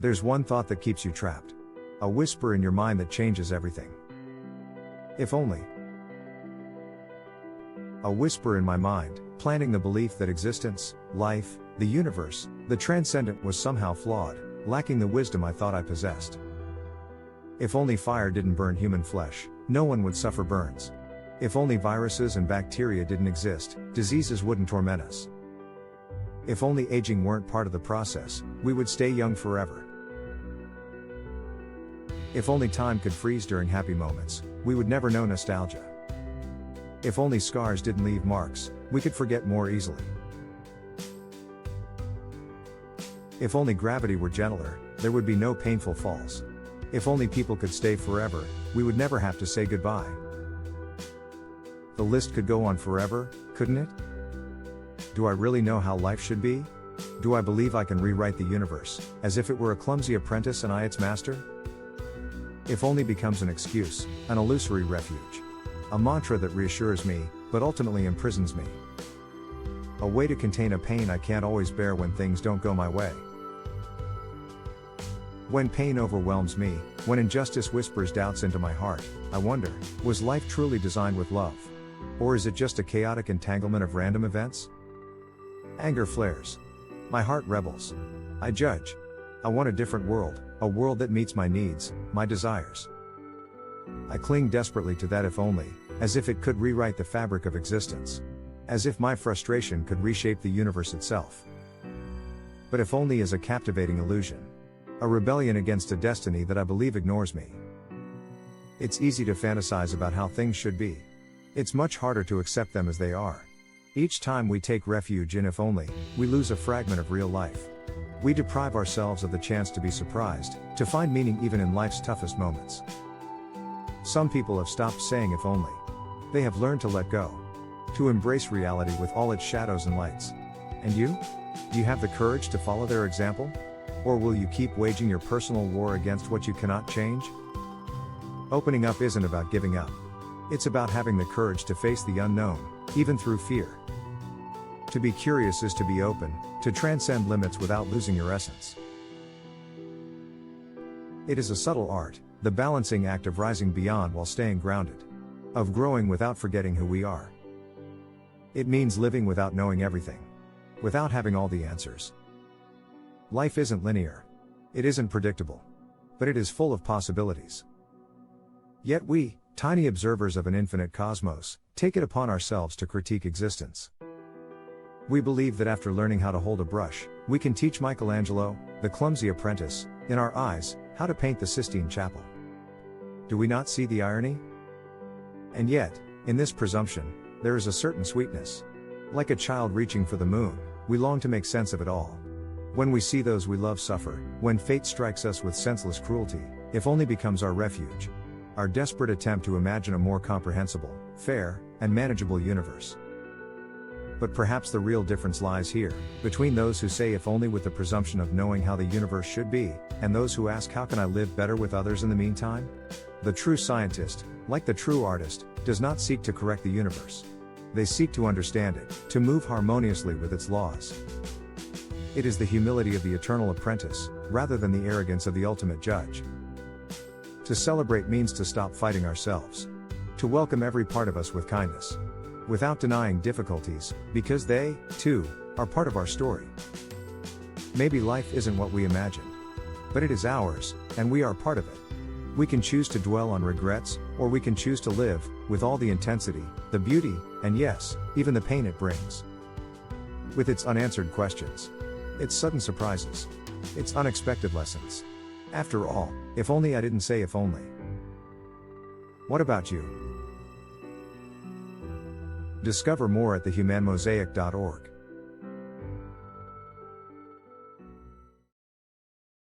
There's one thought that keeps you trapped. A whisper in your mind that changes everything. If only. A whisper in my mind, planting the belief that existence, life, the universe, the transcendent was somehow flawed, lacking the wisdom I thought I possessed. If only fire didn't burn human flesh, no one would suffer burns. If only viruses and bacteria didn't exist, diseases wouldn't torment us. If only aging weren't part of the process, we would stay young forever. If only time could freeze during happy moments, we would never know nostalgia. If only scars didn't leave marks, we could forget more easily. If only gravity were gentler, there would be no painful falls. If only people could stay forever, we would never have to say goodbye. The list could go on forever, couldn't it? Do I really know how life should be? Do I believe I can rewrite the universe, as if it were a clumsy apprentice and I its master? If only becomes an excuse, an illusory refuge. A mantra that reassures me, but ultimately imprisons me. A way to contain a pain I can't always bear when things don't go my way. When pain overwhelms me, when injustice whispers doubts into my heart, I wonder, was life truly designed with love? Or is it just a chaotic entanglement of random events? Anger flares. My heart rebels. I judge. I want a different world, a world that meets my needs, my desires. I cling desperately to that if only, as if it could rewrite the fabric of existence. As if my frustration could reshape the universe itself. But if only is a captivating illusion. A rebellion against a destiny that I believe ignores me. It's easy to fantasize about how things should be. It's much harder to accept them as they are. Each time we take refuge in if only, we lose a fragment of real life. We deprive ourselves of the chance to be surprised, to find meaning even in life's toughest moments. Some people have stopped saying if only. They have learned to let go. To embrace reality with all its shadows and lights. And you? Do you have the courage to follow their example? Or will you keep waging your personal war against what you cannot change? Opening up isn't about giving up. It's about having the courage to face the unknown, even through fear. To be curious is to be open, to transcend limits without losing your essence. It is a subtle art, the balancing act of rising beyond while staying grounded. Of growing without forgetting who we are. It means living without knowing everything. Without having all the answers. Life isn't linear. It isn't predictable. But it is full of possibilities. Yet we, tiny observers of an infinite cosmos, take it upon ourselves to critique existence. We believe that after learning how to hold a brush, we can teach Michelangelo, the clumsy apprentice, in our eyes, how to paint the Sistine Chapel. Do we not see the irony? And yet, in this presumption, there is a certain sweetness. Like a child reaching for the moon, we long to make sense of it all. When we see those we love suffer, when fate strikes us with senseless cruelty, if only becomes our refuge. Our desperate attempt to imagine a more comprehensible, fair, and manageable universe. But perhaps the real difference lies here, between those who say if only with the presumption of knowing how the universe should be, and those who ask how can I live better with others in the meantime? The true scientist, like the true artist, does not seek to correct the universe. They seek to understand it, to move harmoniously with its laws. It is the humility of the eternal apprentice, rather than the arrogance of the ultimate judge. To celebrate means to stop fighting ourselves. To welcome every part of us with kindness. Without denying difficulties, because they, too, are part of our story. Maybe life isn't what we imagined. But it is ours, and we are part of it. We can choose to dwell on regrets, or we can choose to live, with all the intensity, the beauty, and yes, even the pain it brings. With its unanswered questions. Its sudden surprises. Its unexpected lessons. After all, if only I didn't say if only. What about you? Discover more at thehumanmosaic.org.